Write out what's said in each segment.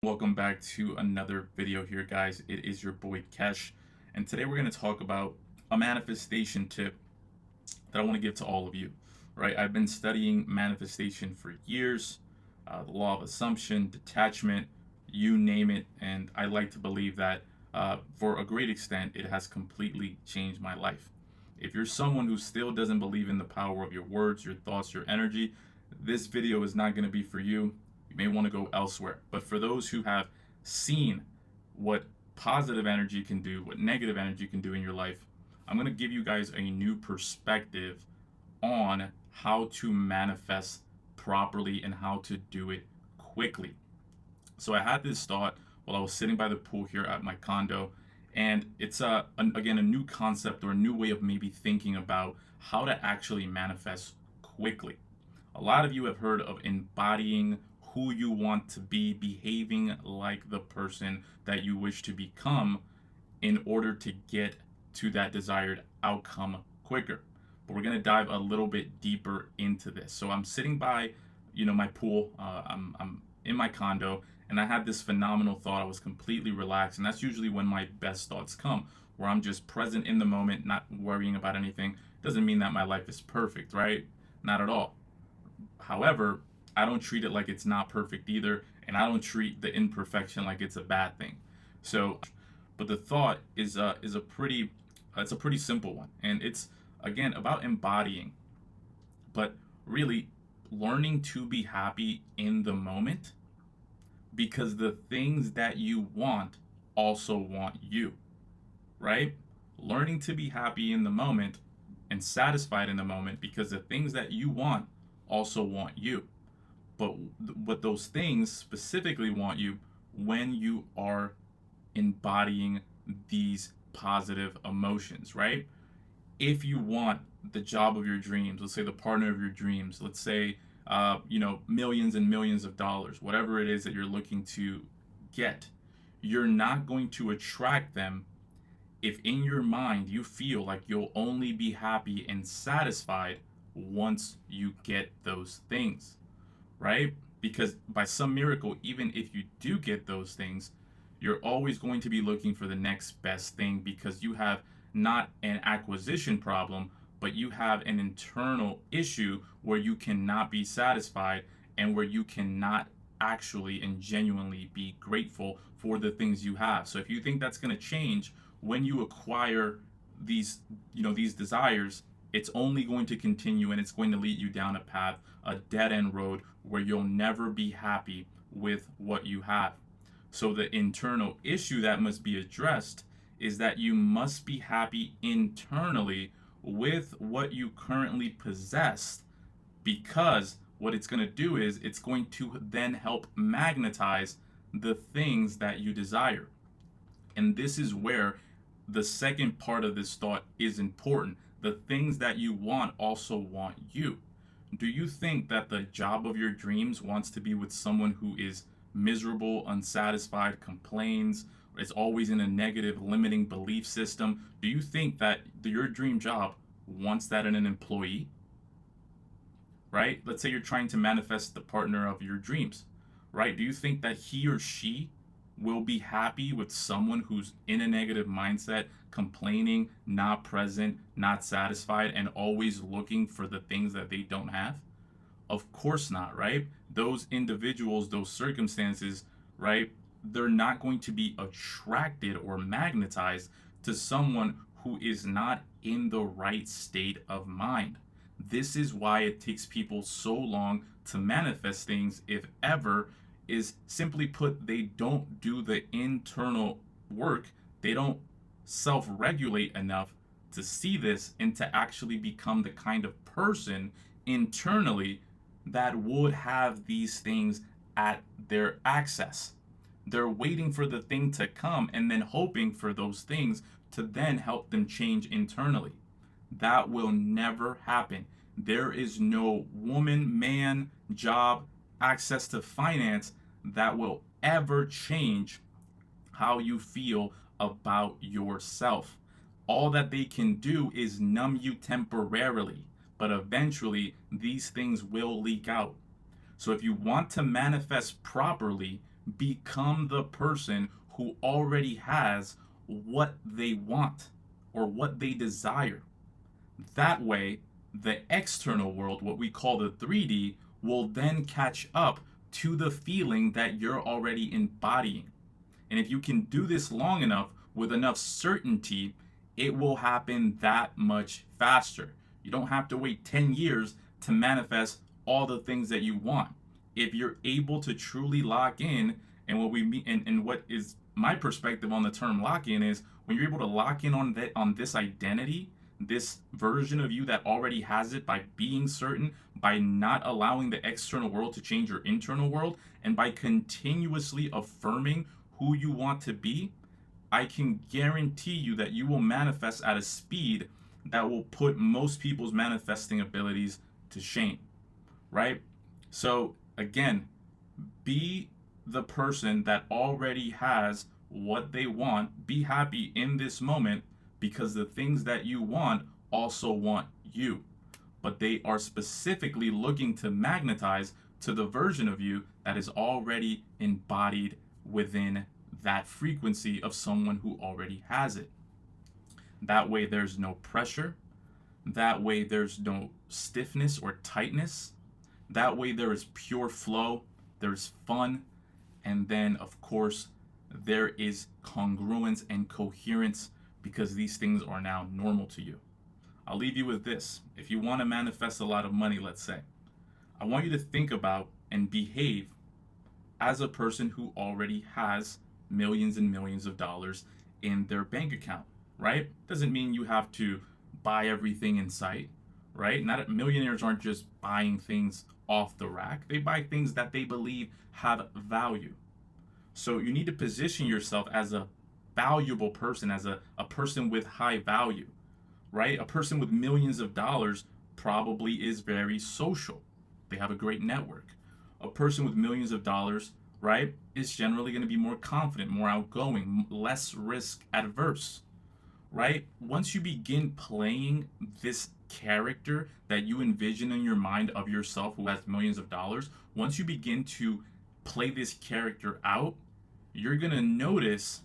Welcome back to another video here, guys. It is your boy Kesh, and today we're going to talk about a manifestation tip that I want to give to all of you. Right? I've been studying manifestation for years, the law of assumption, detachment, you name it, and I like to believe that for a great extent, it has completely changed my life. If you're someone who still doesn't believe in the power of your words, your thoughts, your energy, this video is not going to be for you. You may want to go elsewhere. But for those who have seen what positive energy can do, what negative energy can do in your life, I'm going to give you guys a new perspective on how to manifest properly and how to do it quickly. So I had this thought while I was sitting by the pool here at my condo, and it's again a new concept or a new way of maybe thinking about how to actually manifest quickly. A lot of you have heard of embodying who you want to be, behaving like the person that you wish to become in order to get to that desired outcome quicker. But we're gonna dive a little bit deeper into this. So I'm sitting by, my pool. I'm in my condo, and I had this phenomenal thought. I was completely relaxed, and that's usually when my best thoughts come, where I'm just present in the moment, not worrying about anything. Doesn't mean that my life is perfect, right? Not at all. However, I don't treat it like it's not perfect either, and I don't treat the imperfection like it's a bad thing. So, but the thought is a pretty it's a pretty simple one, and it's again about embodying, but really learning to be happy in the moment because the things that you want also want you, right? Learning to be happy in the moment and satisfied in the moment because the things that you want also want you. But what those things specifically want you when you are embodying these positive emotions, right? If you want the job of your dreams, let's say the partner of your dreams, let's say, millions and millions of dollars, whatever it is that you're looking to get, you're not going to attract them if in your mind you feel like you'll only be happy and satisfied once you get those things, right? Because by some miracle, even if you do get those things, you're always going to be looking for the next best thing because you have not an acquisition problem, but you have an internal issue where you cannot be satisfied and where you cannot actually and genuinely be grateful for the things you have. So if you think that's going to change when you acquire these desires, it's only going to continue and it's going to lead you down a path, a dead end road where you'll never be happy with what you have. So the internal issue that must be addressed is that you must be happy internally with what you currently possess, because what it's going to do is it's going to then help magnetize the things that you desire. And this is where the second part of this thought is important. The things that you want also want you. Do you think that the job of your dreams wants to be with someone who is miserable, unsatisfied, complains, is always in a negative, limiting belief system? Do you think that your dream job wants that in an employee? Right? Let's say you're trying to manifest the partner of your dreams, right? Do you think that he or she will be happy with someone who's in a negative mindset, complaining, not present, not satisfied, and always looking for the things that they don't have? Of course not, right? Those individuals, those circumstances, right? They're not going to be attracted or magnetized to someone who is not in the right state of mind. This is why it takes people so long to manifest things, if ever, is simply put, they don't do the internal work. They don't self regulate enough to see this and to actually become the kind of person internally that would have these things at their access. They're waiting for the thing to come and then hoping for those things to then help them change internally. That will never happen. There is no woman, man, job, access to finance that will ever change how you feel about yourself. All that they can do is numb you temporarily, but eventually these things will leak out. So if you want to manifest properly, become the person who already has what they want or what they desire. That way, the external world, what we call the 3D, will then catch up to the feeling that you're already embodying. And if you can do this long enough with enough certainty, it will happen that much faster. You don't have to wait 10 years to manifest all the things that you want. If you're able to truly lock in, and what we mean, and what is my perspective on the term lock in is when you're able to lock in on that, on this identity, this version of you that already has it, by being certain, by not allowing the external world to change your internal world, and by continuously affirming who you want to be, I can guarantee you that you will manifest at a speed that will put most people's manifesting abilities to shame, right? So, again, be the person that already has what they want. Be happy in this moment because the things that you want also want you. But they are specifically looking to magnetize to the version of you that is already embodied within that frequency of someone who already has it. That way, there's no pressure. That way, there's no stiffness or tightness. That way, there is pure flow, there's fun, and then, of course, there is congruence and coherence because these things are now normal to you. I'll leave you with this. If you want to manifest a lot of money, let's say, I want you to think about and behave as a person who already has millions and millions of dollars in their bank account, right? Doesn't mean you have to buy everything in sight, right? Not millionaires aren't just buying things off the rack. They buy things that they believe have value. So you need to position yourself as a valuable person, as a person with high value, right? A person with millions of dollars probably is very social. They have a great network. A person with millions of dollars, right, is generally going to be more confident, more outgoing, less risk adverse, right? Once you begin playing this character that you envision in your mind of yourself who has millions of dollars, once you begin to play this character out, you're going to notice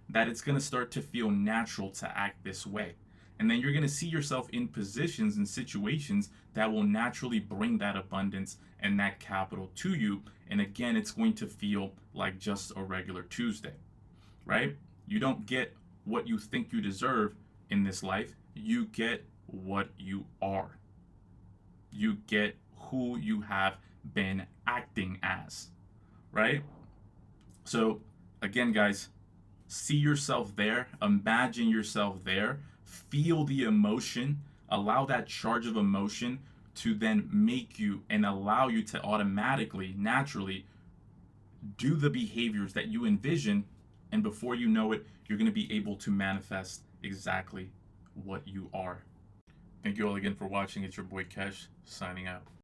that it's going to start to feel natural to act this way. And then you're going to see yourself in positions and situations that will naturally bring that abundance and that capital to you. And again, it's going to feel like just a regular Tuesday, right? You don't get what you think you deserve in this life. You get what you are. You get who you have been acting as, right? So again, guys, see yourself there, imagine yourself there, feel the emotion, allow that charge of emotion to then make you and allow you to automatically, naturally do the behaviors that you envision. And before you know it, you're going to be able to manifest exactly what you are. Thank you all again for watching. It's your boy Kesh signing out.